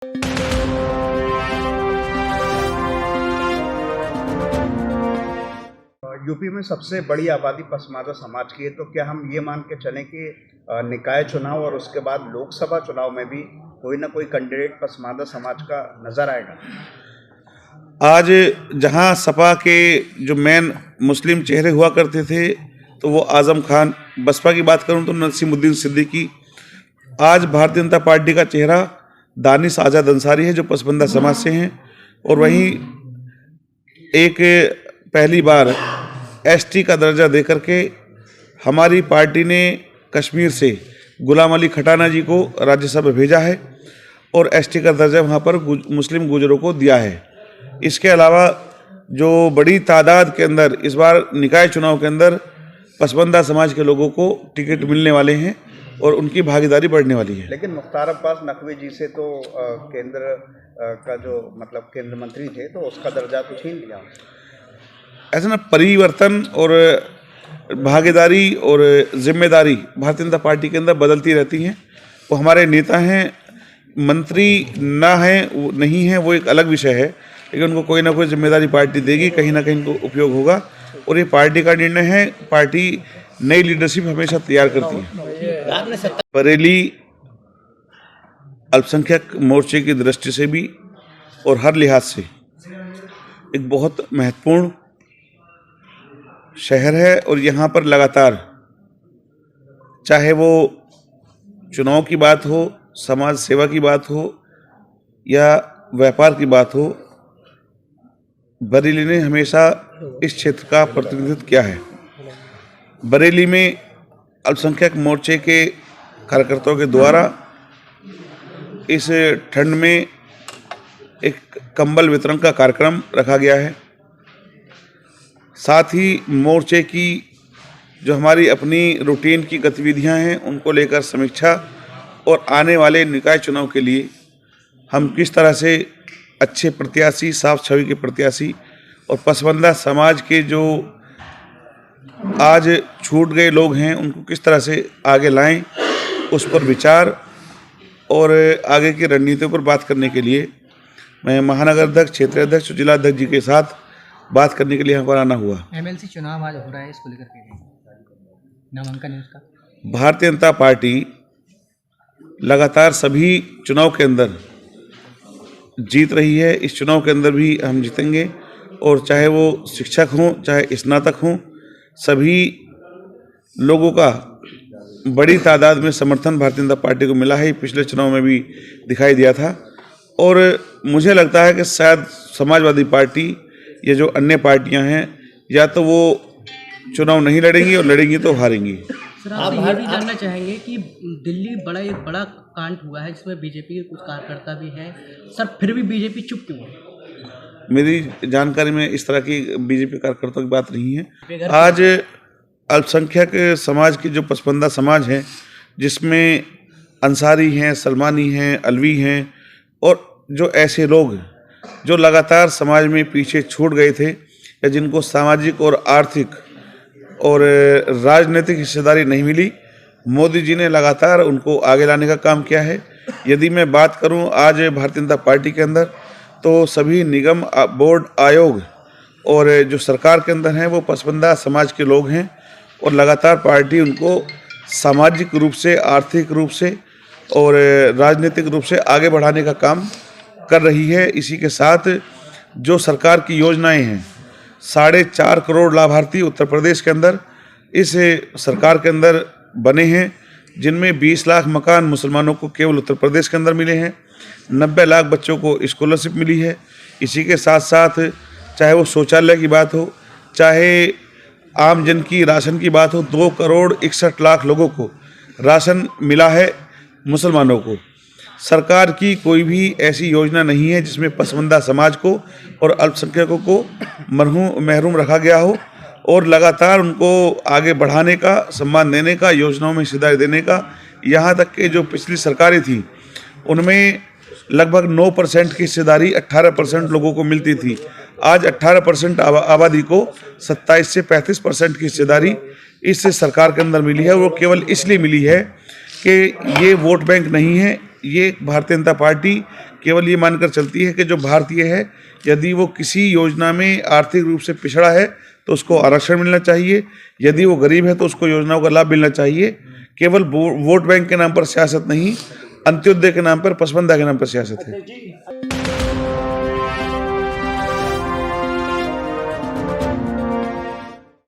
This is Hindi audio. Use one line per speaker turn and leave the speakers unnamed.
यूपी में सबसे बड़ी आबादी पसमानदा समाज की है, तो क्या हम ये मान के चलें कि निकाय चुनाव और उसके बाद लोकसभा चुनाव में भी कोई ना कोई कैंडिडेट पसमानदा समाज का नजर आएगा?
आज जहां सपा के जो मेन मुस्लिम चेहरे हुआ करते थे तो वो आजम खान, बसपा की बात करूं तो नसीमुद्दीन सिद्दीकी, आज भारतीय जनता पार्टी का चेहरा दानिश आज़ाद अंसारी है जो पसमानदा समाज से हैं। और वहीं एक पहली बार एसटी का दर्जा देकर के हमारी पार्टी ने कश्मीर से गुलाम अली खटाना जी को राज्यसभा भेजा है और एसटी का दर्जा वहाँ पर मुस्लिम गुजरों को दिया है। इसके अलावा जो बड़ी तादाद के अंदर इस बार निकाय चुनाव के अंदर पसमानदा समाज के लोगों को टिकट मिलने वाले हैं और उनकी भागीदारी बढ़ने वाली है।
लेकिन मुख्तार अब्बास नकवी जी से तो केंद्र का जो मतलब केंद्र मंत्री थे तो उसका दर्जा तो छीन लिया।
ऐसा ना, परिवर्तन और भागीदारी और जिम्मेदारी भारतीय जनता पार्टी के अंदर बदलती रहती हैं। वो हमारे नेता हैं, मंत्री ना हैं नहीं हैं वो एक अलग विषय है, लेकिन उनको कोई ना कोई जिम्मेदारी पार्टी देगी, कहीं ना कहीं उनको उपयोग होगा और ये पार्टी का निर्णय है। पार्टी नई लीडरशिप हमेशा तैयार करती है। बरेली अल्पसंख्यक मोर्चे की दृष्टि से भी और हर लिहाज से एक बहुत महत्वपूर्ण शहर है और यहाँ पर लगातार चाहे वो चुनाव की बात हो, समाज सेवा की बात हो या व्यापार की बात हो, बरेली ने हमेशा इस क्षेत्र का प्रतिनिधित्व किया है। बरेली में अल्पसंख्यक मोर्चे के कार्यकर्ताओं के द्वारा इस ठंड में एक कंबल वितरण का कार्यक्रम रखा गया है। साथ ही मोर्चे की जो हमारी अपनी रूटीन की गतिविधियां हैं उनको लेकर समीक्षा और आने वाले निकाय चुनाव के लिए हम किस तरह से अच्छे प्रत्याशी, साफ छवि के प्रत्याशी और पसमानदा समाज के जो आज छूट गए लोग हैं उनको किस तरह से आगे लाएं, उस पर विचार और आगे की रणनीतियों पर बात करने के लिए मैं महानगर अध्यक्ष, क्षेत्रीय अध्यक्ष, जिला अध्यक्ष जी के साथ बात करने के लिए यहाँ पर आना हुआ।
एमएलसी चुनाव आज हो रहा है, इसको लेकर के नामांकन है उसका।
भारतीय जनता पार्टी लगातार सभी चुनाव के अंदर जीत रही है। इस चुनाव के अंदर भी हम जीतेंगे और चाहे वो शिक्षक हों, चाहे स्नातक हों, सभी लोगों का बड़ी तादाद में समर्थन भारतीय जनता पार्टी को मिला है। पिछले चुनाव में भी दिखाई दिया था और मुझे लगता है कि शायद समाजवादी पार्टी ये जो अन्य पार्टियां हैं या तो वो चुनाव नहीं लड़ेंगी और लड़ेंगी तो हारेंगी।
सर, आप ये भी जानना चाहेंगे कि दिल्ली एक बड़ा कांड हुआ है जिसमें बीजेपी के कुछ कार्यकर्ता भी हैं, सर फिर भी बीजेपी चुप क्यों है?
मेरी जानकारी में इस तरह की बीजेपी कार्यकर्ताओं की बात नहीं है। आज अल्पसंख्यक समाज की जो पसमानदा समाज है जिसमें अंसारी हैं, सलमानी हैं, अलवी हैं और जो ऐसे लोग जो लगातार समाज में पीछे छूट गए थे या जिनको सामाजिक और आर्थिक और राजनीतिक हिस्सेदारी नहीं मिली, मोदी जी ने लगातार उनको आगे लाने का काम किया है। यदि मैं बात करूं आज भारतीय जनता पार्टी के अंदर तो सभी निगम, बोर्ड, आयोग और जो सरकार के अंदर हैं वो पसमानदा समाज के लोग हैं और लगातार पार्टी उनको सामाजिक रूप से, आर्थिक रूप से और राजनीतिक रूप से आगे बढ़ाने का काम कर रही है। इसी के साथ जो सरकार की योजनाएं हैं, 4.5 करोड़ लाभार्थी उत्तर प्रदेश के अंदर इस सरकार के अंदर बने हैं, जिनमें 20 लाख मकान मुसलमानों को केवल उत्तर प्रदेश के अंदर मिले हैं, 90 लाख बच्चों को स्कॉलरशिप मिली है। इसी के साथ साथ चाहे वो शौचालय की बात हो, चाहे आम जन की राशन की बात हो, 2 करोड़ 61 लाख लोगों को राशन मिला है मुसलमानों को। सरकार की कोई भी ऐसी योजना नहीं है जिसमें पसमानदा समाज को और अल्पसंख्यकों को महरूम रखा गया हो और लगातार उनको आगे बढ़ाने का, सम्मान देने का, योजनाओं में हिस्सेदारी देने का। यहाँ तक कि जो पिछली सरकारें थी उनमें लगभग 9% की हिस्सेदारी 18% लोगों को मिलती थी। आज 18% आबादी को 27 से 35% की हिस्सेदारी इस सरकार के अंदर मिली है। वो केवल इसलिए मिली है कि ये वोट बैंक नहीं है, ये भारतीय जनता पार्टी केवल ये मानकर चलती है कि जो भारतीय है यदि वो किसी योजना में आर्थिक रूप से पिछड़ा है तो उसको आरक्षण मिलना चाहिए, यदि वो गरीब है तो उसको योजनाओं का लाभ मिलना चाहिए। केवल वोट बैंक के नाम पर सियासत नहीं, अंत्योदय के नाम पर, पसमानदा के नाम पर सियासत है।